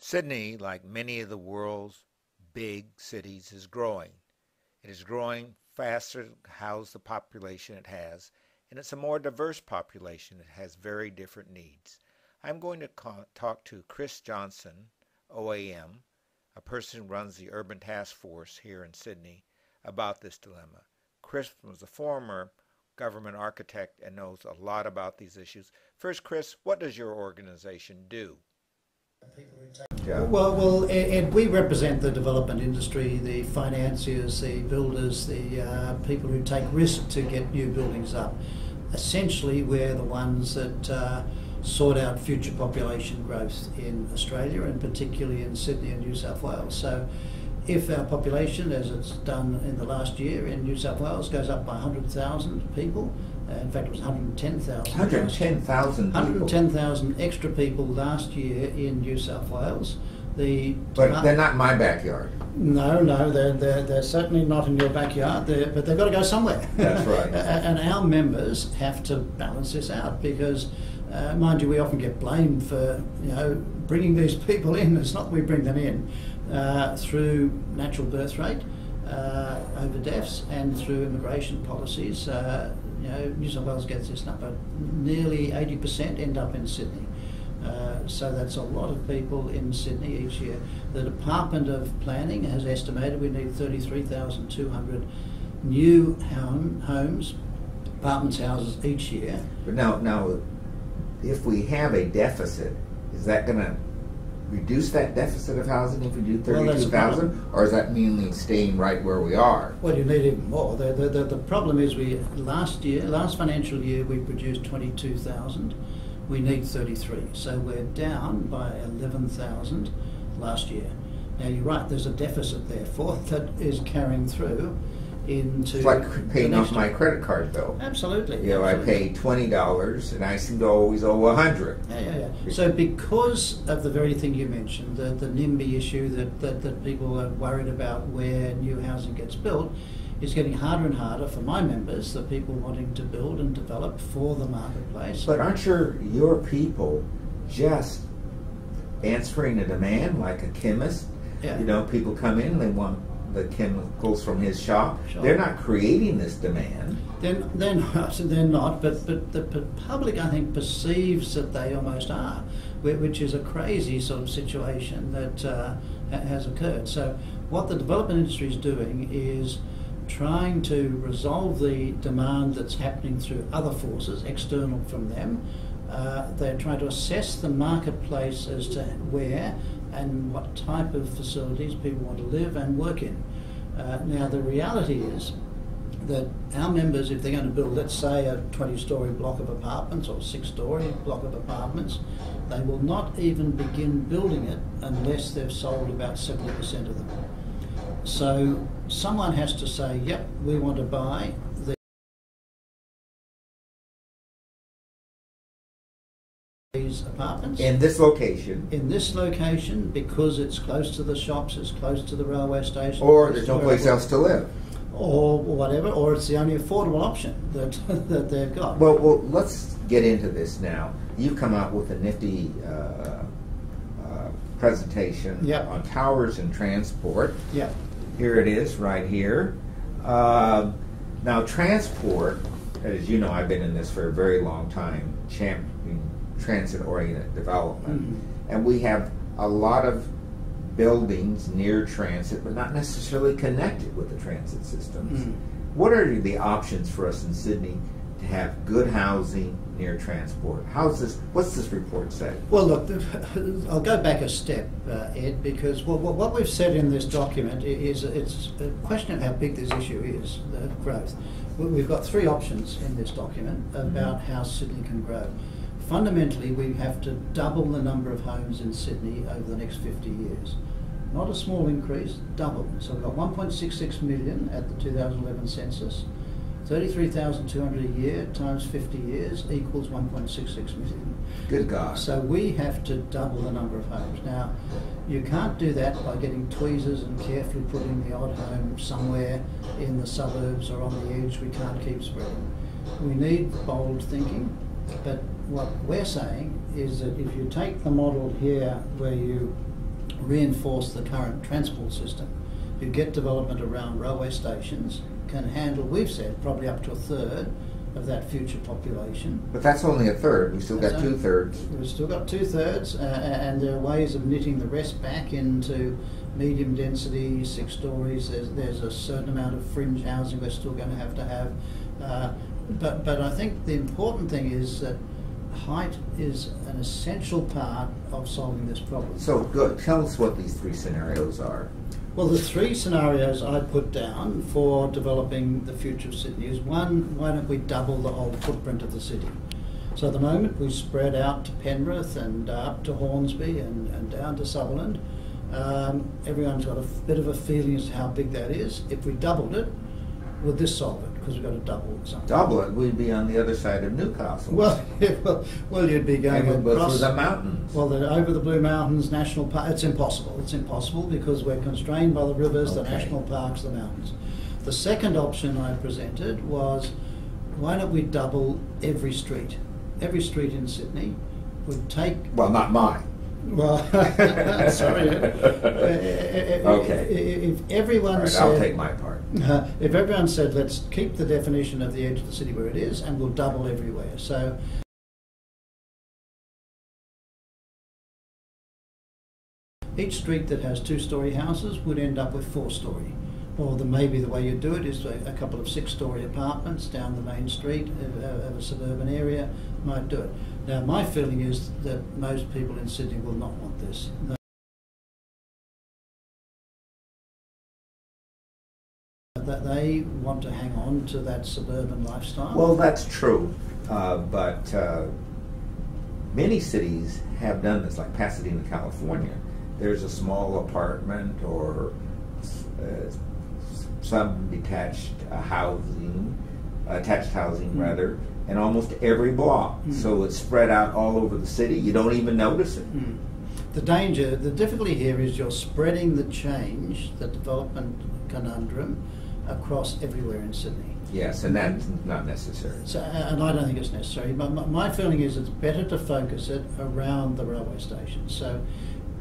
Sydney, like many of the world's big cities, is growing. It is growing faster to house the population it has, and it's a more diverse population that has very different needs. I'm going to talk to Chris Johnson, OAM, a person who runs the Urban Task Force here in Sydney, about this dilemma. Chris was a former government architect and knows a lot about these issues. First, Chris, what does your organization do? Well, Ed, we represent the development industry, the financiers, the builders, the people who take risk to get new buildings up. Essentially, we're the ones that sort out future population growth in Australia, and particularly in Sydney and New South Wales. So if our population, as it's done in the last year in New South Wales, goes up by 100,000 people, in fact it was 110,000. 110,000 people? 110,000 extra people last year in New South Wales. But they're not in my backyard. No, they're certainly not in your backyard, but they've got to go somewhere. That's right. And our members have to balance this out because, mind you, we often get blamed for bringing these people in. It's not that we bring them in through natural birth rate over deaths and through immigration policies. New South Wales gets this number. Nearly 80% end up in Sydney. So that's a lot of people in Sydney each year. The Department of Planning has estimated we need 33,200 new homes, apartments, houses each year. But now, if we have a deficit, is that going to reduce that deficit of housing if we do 32,000, or is that mainly staying right where we are? Well, you need even more. The problem is last financial year, we produced 22,000. We need 33, so we're down by 11,000 last year. Now you're right, there's a deficit therefore that is carrying through into... It's like paying off my credit card bill. Absolutely. I pay $20 and I seem to always owe $100. Yeah. So because of the very thing you mentioned, the NIMBY issue that people are worried about where new housing gets built, it's getting harder and harder for my members, the people wanting to build and develop for the marketplace. But aren't your people just answering a demand like a chemist? Yeah. People come in, they want the chemicals from his shop. Sure. They're not creating this demand. They're not, but the public, I think, perceives that they almost are, which is a crazy sort of situation that has occurred. So what the development industry is doing is trying to resolve the demand that's happening through other forces, external from them. They're trying to assess the marketplace as to where and what type of facilities people want to live and work in. Now the reality is that our members, if they're going to build, let's say, a 20-storey block of apartments or 6-storey block of apartments, they will not even begin building it unless they've sold about 70% of them. So someone has to say, yep, we want to buy these apartments. In this location. In this location, because it's close to the shops, it's close to the railway station. Or there's no place else to live. Or whatever, or it's the only affordable option that they've got. Well, let's get into this now. You come out with a nifty presentation on towers and transport. Yeah. Here it is, right here. Now, transport, as you know, I've been in this for a very long time, championing transit-oriented development. And we have a lot of buildings near transit, but not necessarily connected with the transit systems. What are the options for us in Sydney to have good housing near transport? What's this report say? Well, look, I'll go back a step, Ed, because what we've said in this document is it's a question of how big this issue is, growth. We've got three options in this document about how Sydney can grow. Fundamentally, we have to double the number of homes in Sydney over the next 50 years. Not a small increase, double. So we've got 1.66 million at the 2011 census. 33,200 a year times 50 years equals 1.66 million. Good God. So we have to double the number of homes. Now, you can't do that by getting tweezers and carefully putting the odd home somewhere in the suburbs or on the edge. We can't keep spreading. We need bold thinking, but what we're saying is that if you take the model here where you reinforce the current transport system. You get development around railway stations, can handle, we've said, probably up to a third of that future population. But that's only a third. We've still got 2/3. We've still got 2/3, and there are ways of knitting the rest back into medium density, 6 stories. There's a certain amount of fringe housing we're still going to have. But I think the important thing is that height is an essential part of solving this problem. So tell us what these 3 scenarios are. Well, the 3 scenarios I put down for developing the future of Sydney is one, why don't we double the whole footprint of the city? So at the moment we spread out to Penrith and up to Hornsby and down to Sutherland. Everyone's got a bit of a feeling as to how big that is. If we doubled it, would this solve it? Because we've got to double something. Double it, we'd be on the other side of Newcastle. Well, you'd be going across the mountains. Well, over the Blue Mountains National Park. It's impossible. It's impossible because we're constrained by the rivers, the national parks, the mountains. The second option I presented was, why don't we double every street? Every street in Sydney would take. Well, not mine. Well, sorry. Okay. If everyone right, said, I'll take my part. If everyone said, let's keep the definition of the edge of the city where it is, and we'll double everywhere. So each street that has 2-storey houses would end up with 4-storey. Or maybe the way you do it is a couple of 6-storey apartments down the main street of a suburban area might do it. Now, my feeling is that most people in Sydney will not want this. That they want to hang on to that suburban lifestyle. Well, that's true, but many cities have done this, like Pasadena, California. There's a small apartment or some attached housing rather, in almost every block. So it's spread out all over the city. You don't even notice it. The difficulty here is you're spreading the change, the development conundrum, across everywhere in Sydney. Yes, and that's not necessary. So, and I don't think it's necessary. But my feeling is it's better to focus it around the railway station. So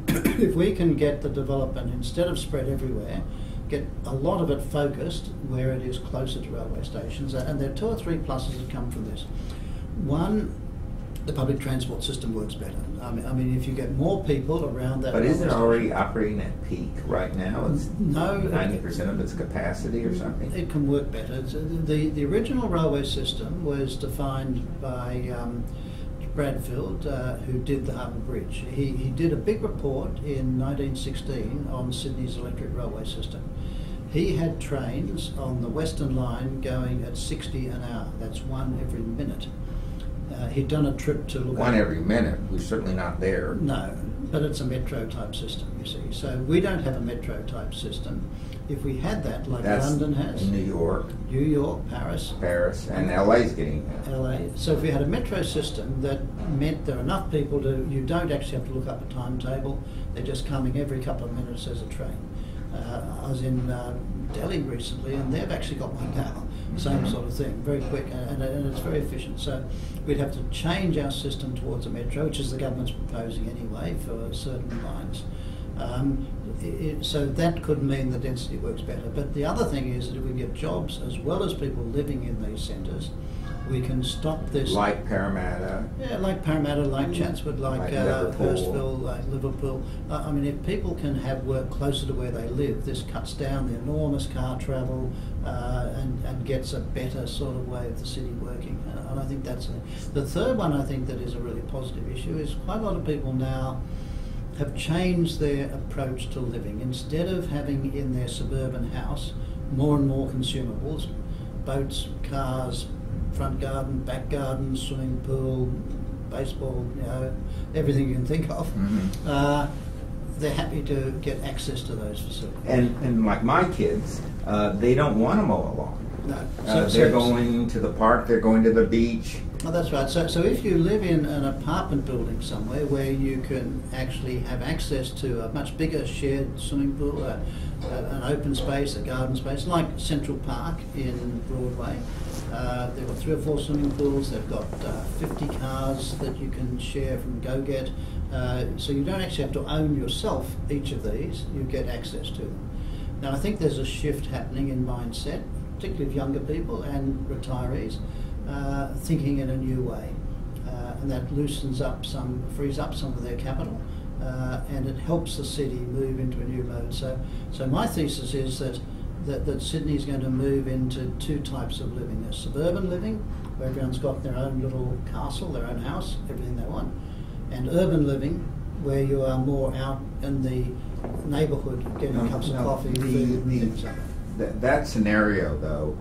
if we can get the development, instead of spread everywhere, get a lot of it focused where it is closer to railway stations. And there are 2 or 3 pluses that come from this. One, the public transport system works better. I mean, if you get more people around that. But isn't it already operating at peak right now? It's no, 90% of its capacity or something? It can work better. The original railway system was defined by Bradfield, who did the Harbour Bridge. He did a big report in 1916 on Sydney's electric railway system. He had trains on the Western Line going at 60 an hour. That's 1 every minute. He'd done a trip to look 1 every minute. We're certainly not there. No, but it's a metro type system, you see. So we don't have a metro type system. If we had that, like That's London has, New York, Paris, and LA's getting there. LA. So if we had a metro system that meant there are enough people you don't actually have to look up a timetable. They're just coming every couple of minutes as a train. I was in Delhi recently, and they've actually got one now. Same sort of thing, very quick, and it's very efficient. So we'd have to change our system towards a metro, which is the government's proposing anyway for certain lines. So that could mean the density works better. But the other thing is that if we get jobs as well as people living in these centres, we can stop this. Like Parramatta. Yeah, like Parramatta, like Chatswood, like Hurstville, like Liverpool. I mean, if people can have work closer to where they live, this cuts down the enormous car travel and gets a better sort of way of the city working. And I think that's the third one. I think that is a really positive issue. Is quite a lot of people now have changed their approach to living. Instead of having in their suburban house more and more consumables, boats, cars, front garden, back garden, swimming pool, baseball, everything you can think of. They're happy to get access to those facilities. And like my kids, they don't want to mow a lawn. No. They're going to the park, they're going to the beach. Oh, that's right. So if you live in an apartment building somewhere where you can actually have access to a much bigger shared swimming pool, an open space, a garden space, like Central Park in Broadway, They've got 3 or 4 swimming pools. They've got 50 cars that you can share from GoGet. So you don't actually have to own yourself each of these. You get access to them. Now I think there's a shift happening in mindset, particularly of younger people and retirees, thinking in a new way, and that frees up some of their capital, and it helps the city move into a new mode. So my thesis is that Sydney is going to move into 2 types of living. There's suburban living, where everyone's got their own little castle, their own house, everything they want, and urban living, where you are more out in the neighbourhood, getting cups of coffee, food, things like that. That scenario, though,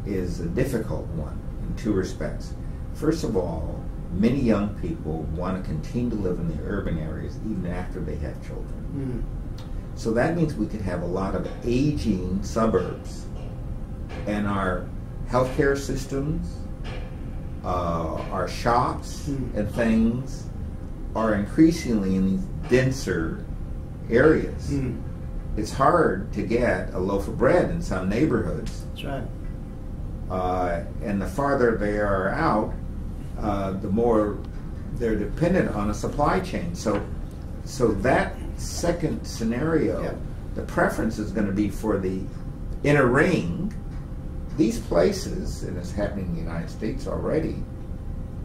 is a difficult one in 2 respects. First of all, many young people want to continue to live in the urban areas even after they have children. So that means we could have a lot of aging suburbs, and our healthcare systems, our shops and things are increasingly in these denser areas. It's hard to get a loaf of bread in some neighborhoods. That's right. And the farther they are out, the more they're dependent on a supply chain. So that second scenario, the preference is going to be for the inner ring. These places, and it's happening in the United States already,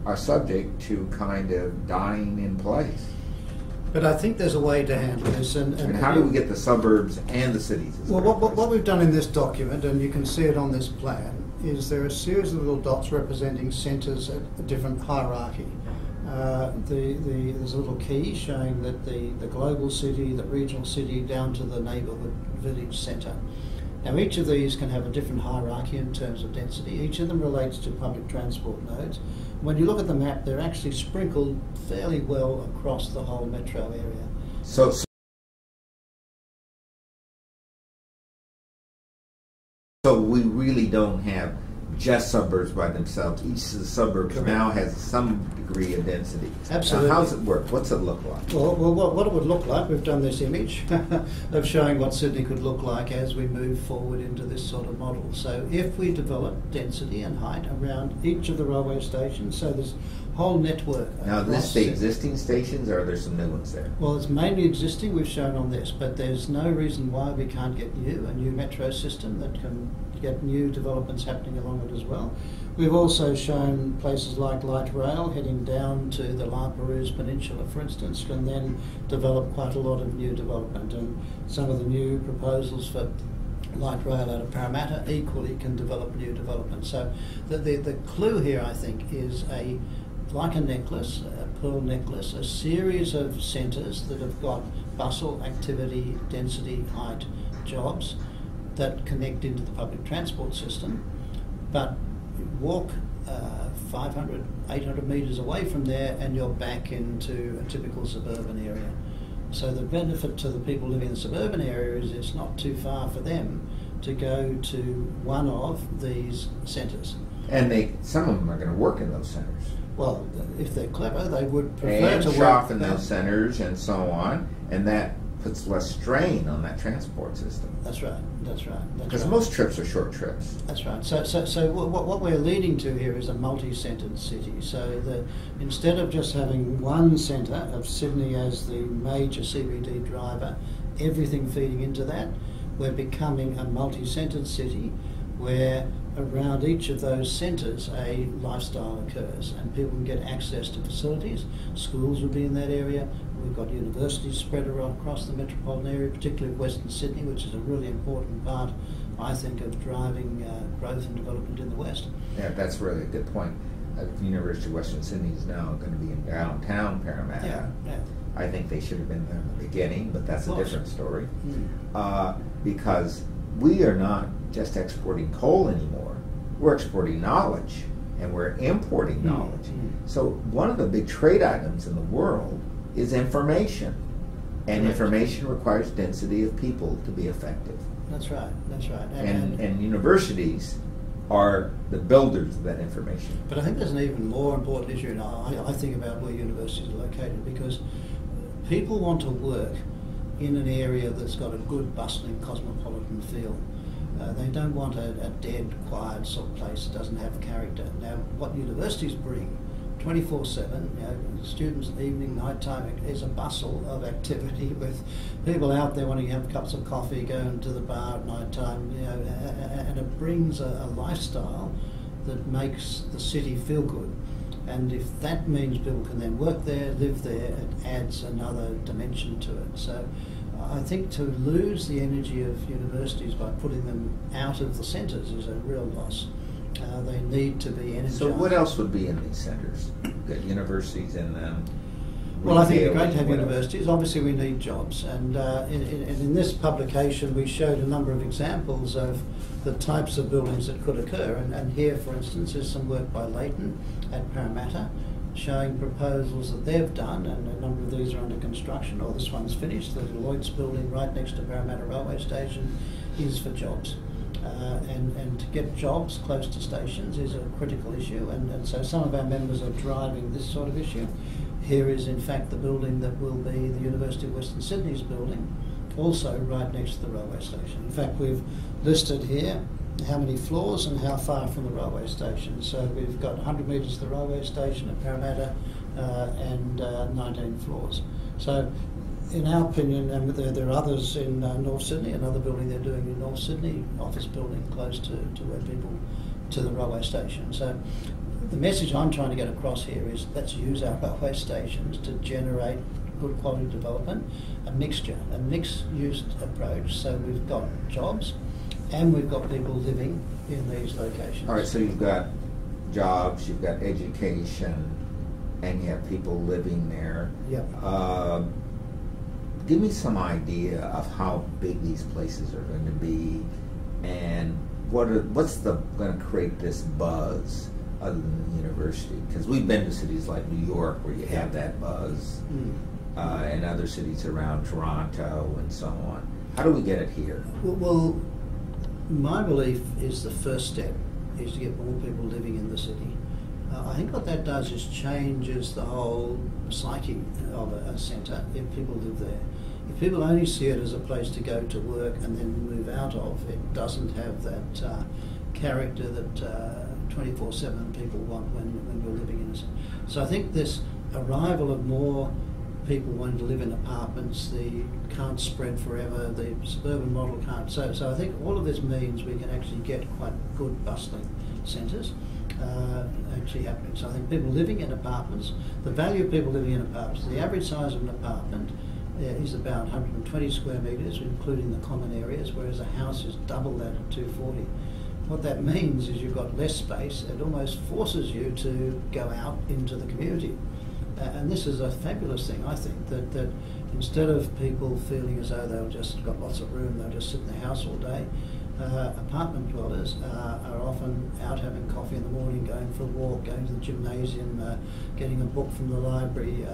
are subject to kind of dying in place. But I think there's a way to handle this. And how do we get the suburbs and the cities? Well, what we've done in this document, and you can see it on this plan, is there are a series of little dots representing centres at a different hierarchy. There's a little key showing that the global city, the regional city, down to the neighbourhood village centre. Now each of these can have a different hierarchy in terms of density. Each of them relates to public transport nodes. When you look at the map, they're actually sprinkled fairly well across the whole metro area. So we really don't have just suburbs by themselves. Each of the suburbs now has some degree of density. Absolutely. Now, how does it work? What's it look like? Well, what it would look like, we've done this image of showing what Sydney could look like as we move forward into this sort of model. So if we develop density and height around each of the railway stations, so this whole network. Now, this the existing stations, or are there some new ones there? Well, it's mainly existing, we've shown on this, but there's no reason why we can't get a new metro system that can get new developments happening along it as well. We've also shown places like light rail heading down to the La Perouse Peninsula, for instance, can then develop quite a lot of new development, and some of the new proposals for light rail out of Parramatta equally can develop new development. So the clue here, I think, is like a necklace, a pearl necklace, a series of centres that have got bustle, activity, density, height, jobs that connect into the public transport system, but walk 500, 800 metres away from there and you're back into a typical suburban area. So the benefit to the people living in the suburban area is it's not too far for them to go to one of these centres. And some of them are going to work in those centres. Well, if they're clever, they would prefer and to shop work in those centres and so on, and that puts less strain on that transport system. That's right. Because most trips are short trips. That's right. So what we're leading to here is a multi-centred city. So instead of just having one centre of Sydney as the major CBD driver, everything feeding into that, we're becoming a multi-centred city where around each of those centres a lifestyle occurs and people can get access to facilities. Schools will be in that area. We've got universities spread around across the metropolitan area, particularly Western Sydney, which is a really important part, I think, of driving growth and development in the West. Yeah, that's really a good point. The University of Western Sydney is now going to be in downtown Parramatta. Yeah. I think they should have been there in the beginning, but that's a different story. Because we are not just exporting coal anymore. We're exporting knowledge, and we're importing knowledge. So one of the big trade items in the world is information. And information requires density of people to be effective. That's right. And universities are the builders of that information. But I think there's an even more important issue now. I think about where universities are located, because people want to work in an area that's got a good, bustling, cosmopolitan feel. They don't want a dead, quiet sort of place that doesn't have character. Now, what universities bring 24/7, students evening, night time, is a bustle of activity with people out there wanting to have cups of coffee, going to the bar at night time, and it brings a lifestyle that makes the city feel good. And if that means people can then work there, live there, it adds another dimension to it. So I think to lose the energy of universities by putting them out of the centres is a real loss. They need to be energized. So what else would be in these centres? You've got universities in them. Well, I think it'd be great to have universities. Obviously, we need jobs. And in this publication, we showed a number of examples of the types of buildings that could occur. And here, for instance, is some work by Leighton at Parramatta showing proposals that they've done, and a number of these are under construction, or this one's finished. The Lloyd's building right next to Parramatta Railway Station is for jobs. And to get jobs close to stations is a critical issue, and so some of our members are driving this sort of issue. Here is in fact the building that will be the University of Western Sydney's building, also right next to the railway station. In fact, we've listed here how many floors and how far from the railway station. So we've got 100 metres to the railway station at Parramatta and 19 floors. So in our opinion, and there are others in North Sydney, another building they're doing in North Sydney, office building close to where people, to the railway station. So the message I'm trying to get across here is let's use our railway stations to generate good quality development, a mixed-use approach, so we've got jobs and we've got people living in these locations. All right, so you've got jobs, you've got education, and you have people living there. Yep. Give me some idea of how big these places are going to be, and what's going to create this buzz other than the university? Because we've been to cities like New York where you have that buzz, and other cities around Toronto and so on. How do we get it here? Well, my belief is the first step is to get more people living in the city. I think what that does is changes the whole psyche of a centre if people live there. If people only see it as a place to go to work and then move out of, it doesn't have that character that 24/7 people want when you're living in a city. So I think this arrival of more people wanting to live in apartments, the can't spread forever, the suburban model can't. So I think all of this means we can actually get quite good bustling centres actually happening. So I think people living in apartments, the value of people living in apartments, the average size of an apartment is about 120 square metres, including the common areas, whereas a house is double that at 240. What that means is you've got less space. It almost forces you to go out into the community. And this is a fabulous thing, I think, that instead of people feeling as though they've just got lots of room, they'll just sit in the house all day, apartment dwellers are often out having coffee in the morning, going for a walk, going to the gymnasium, getting a book from the library,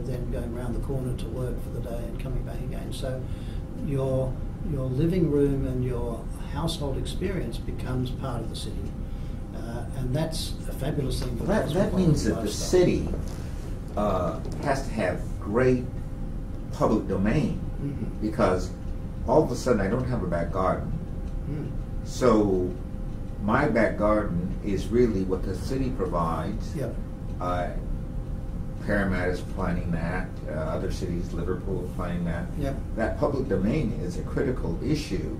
then going around the corner to work for the day and coming back again. So your living room and your household experience becomes part of the city, and that's a fabulous thing. Well, that means that the city has to have great public domain, because all of a sudden I don't have a back garden. So my back garden is really what the city provides. Yep. Parramatta's planning that, other cities, Liverpool are planning that. Yep. That public domain is a critical issue,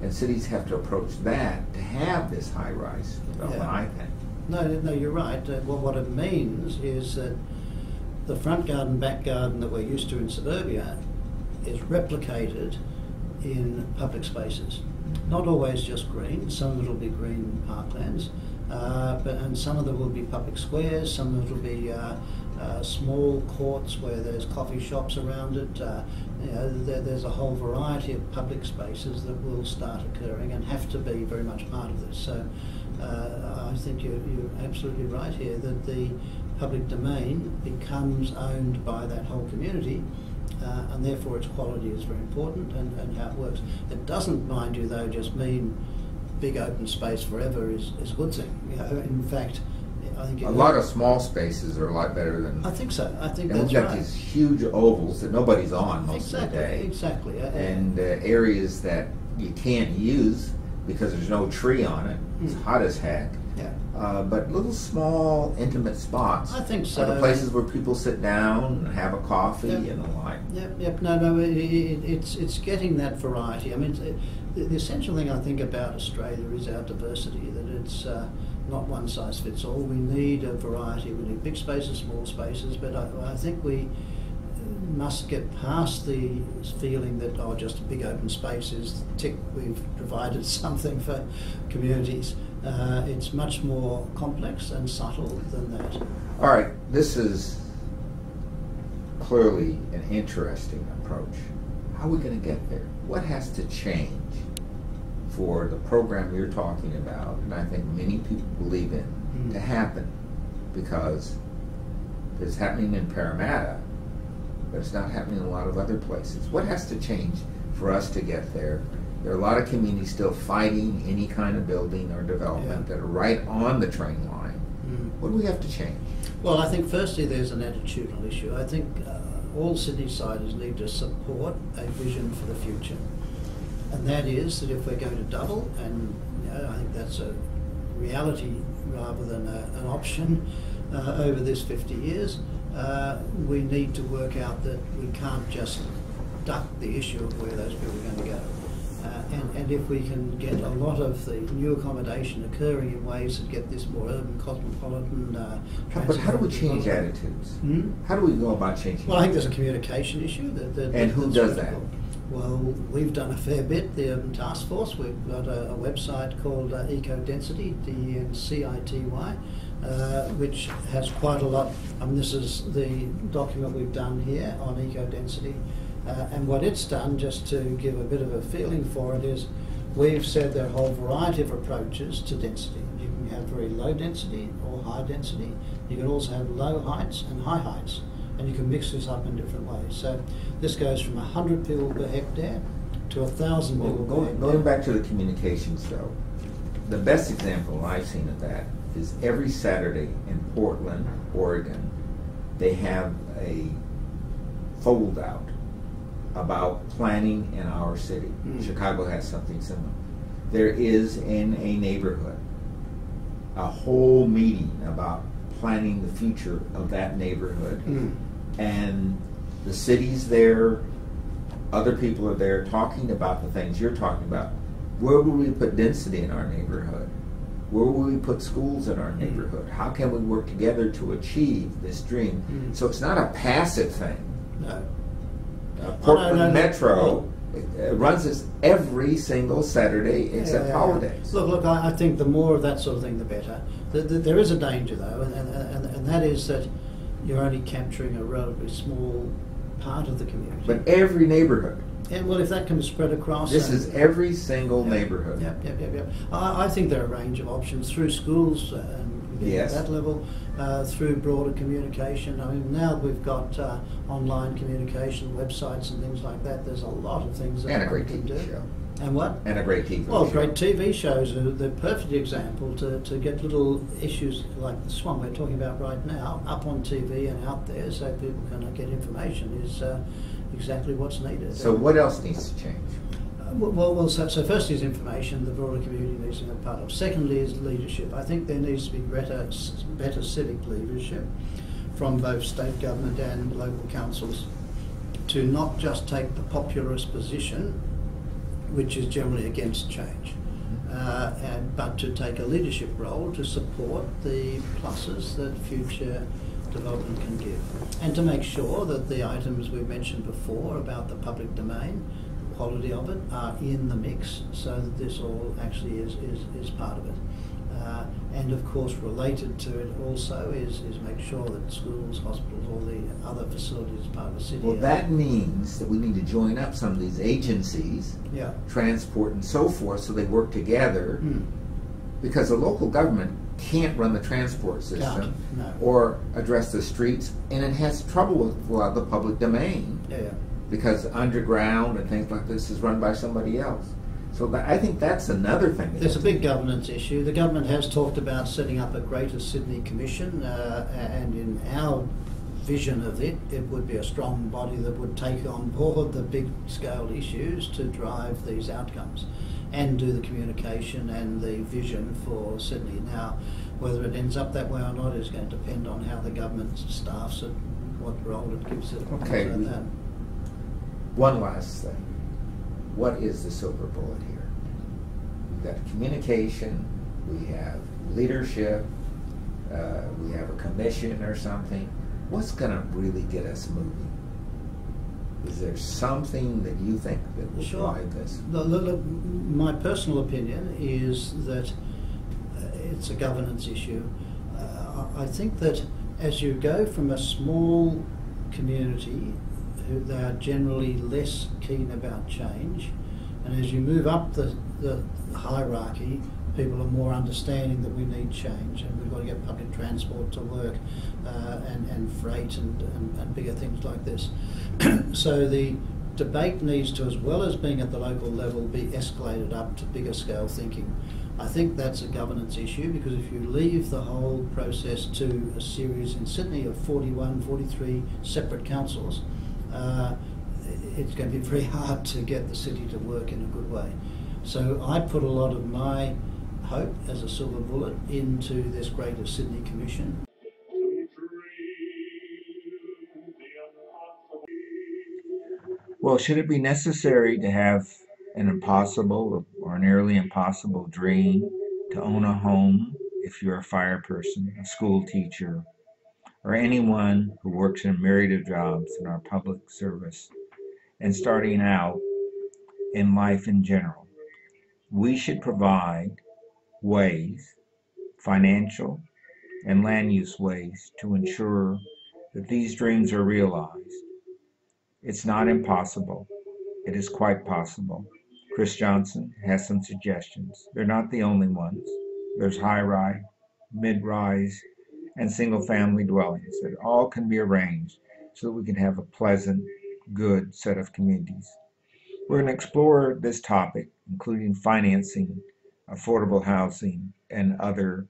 and cities have to approach that to have this high-rise development, I think. No, you're right. What it means is that the front garden, back garden that we're used to in suburbia is replicated in public spaces. Not always just green. Some of it will be green parklands, and some of them will be public squares. Some of it will be small courts where there's coffee shops around it. There's a whole variety of public spaces that will start occurring and have to be very much part of this. So I think you're absolutely right here that the public domain becomes owned by that whole community, and therefore its quality is very important and how it works. It doesn't, mind you, though, just mean big open space forever is a good thing. In fact, I think a lot of small spaces are a lot better than. I think so. I think and that's we've got right. these huge ovals that nobody's on most of the day. Exactly. And areas that you can't use because there's no tree on it. It's hot as heck. Yeah. But little small intimate spots I think so. are the places where people sit down and have a coffee and the like. Yep. No. It's getting that variety. I mean, the essential thing I think about Australia is our diversity. That it's not one size fits all. We need a variety. We need big spaces, small spaces. But I think we must get past the feeling that just a big open space is tick. We've provided something for communities. It's much more complex and subtle than that. All right, this is clearly an interesting approach. How are we going to get there? What has to change for the program you're talking about, and I think many people believe in, to happen? Because it's happening in Parramatta, but it's not happening in a lot of other places. What has to change for us to get there? There are a lot of communities still fighting any kind of building or development that are right on the train line. What do we have to change? Well, I think firstly there's an attitudinal issue. I think all Sydney-siders need to support a vision for the future. And that is that if we're going to double, and I think that's a reality rather than an option over this 50 years, we need to work out that we can't just duck the issue of where those people are going to go. And if we can get a lot of the new accommodation occurring in ways that get this more urban, cosmopolitan... But how do we change attitudes? How do we go about changing Well, I think there's a communication issue. And who does that? Well, we've done a fair bit. The Urban Task Force, we've got a website called Eco-Density, DENCITY, which has quite a lot. I mean, this is the document we've done here on eco-density. And what it's done, just to give a bit of a feeling for it, is we've said there are a whole variety of approaches to density. You can have very low density or high density. You can also have low heights and high heights. And you can mix this up in different ways. So this goes from 100 people per hectare to 1,000 people per hectare. Going back to the communications, though, the best example I've seen of that is every Saturday in Portland, Oregon, they have a fold-out about planning in our city. Chicago has something similar. There is in a neighborhood a whole meeting about planning the future of that neighborhood. And the city's there, other people are there talking about the things you're talking about. Where will we put density in our neighborhood? Where will we put schools in our neighborhood? How can we work together to achieve this dream? So it's not a passive thing. No. Portland Metro runs this every single Saturday except holidays. Look, I think the more of that sort of thing, the better. There is a danger, though, and that is that you're only capturing a relatively small part of the community. But every neighborhood. And well, if that can be spread across... This is every single neighborhood. Yep. I think there are a range of options through schools and at that level, through broader communication. I mean, now we've got online communication, websites and things like that. There's a lot of things that we can do. Show. And what? And a great TV show. Well, great TV shows are the perfect example to get little issues like this one we're talking about right now up on TV and out there so people can get information is exactly what's needed. So what else needs to change? So firstly is information, the broader community needs to be a part of. Secondly is leadership. I think there needs to be better civic leadership from both state government and local councils to not just take the populist position, which is generally against change, but to take a leadership role to support the pluses that future development can give, and to make sure that the items we mentioned before about the public domain, the quality of it, are in the mix so that this all actually is part of it. And of course related to it also is make sure that schools, hospitals, all the other facilities part of the city. Well, that means that we need to join up some of these agencies, transport and so forth, so they work together, because the local government can't run the transport system or address the streets, and it has trouble with a lot of the public domain because underground and things like this is run by somebody else. So I think that's another thing. There's a big governance issue. The government has talked about setting up a Greater Sydney Commission, and in our vision of it, it would be a strong body that would take on board the big scale issues to drive these outcomes and do the communication and the vision for Sydney. Now, whether it ends up that way or not is going to depend on how the government staffs it, what role it gives it. Okay. That. One last thing. What is the silver bullet here? We've got communication, we have leadership, we have a commission or something. What's going to really get us moving? Is there something that you think that will drive this? Look, my personal opinion is that it's a governance issue. I think that as you go from a small community, they are generally less keen about change, and as you move up the hierarchy, people are more understanding that we need change and we've got to get public transport to work and freight and bigger things like this. So the debate needs to, as well as being at the local level, be escalated up to bigger scale thinking. I think that's a governance issue, because if you leave the whole process to a series in Sydney of 41, 43 separate councils, it's going to be very hard to get the city to work in a good way. So I put a lot of my hope as a silver bullet into this Greater Sydney Commission. Well, should it be necessary to have an impossible or nearly impossible dream to own a home if you're a fire person, a school teacher, or anyone who works in a myriad of jobs in our public service and starting out in life in general? We should provide ways, financial and land use ways, to ensure that these dreams are realized. It's not impossible. It is quite possible. Chris Johnson has some suggestions. They're not the only ones. There's high-rise, mid-rise, and single-family dwellings that all can be arranged so that we can have a pleasant, good set of communities. We're going to explore this topic, including financing, affordable housing, and other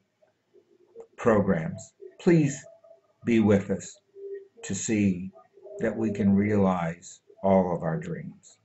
programs. Please be with us to see that we can realize all of our dreams.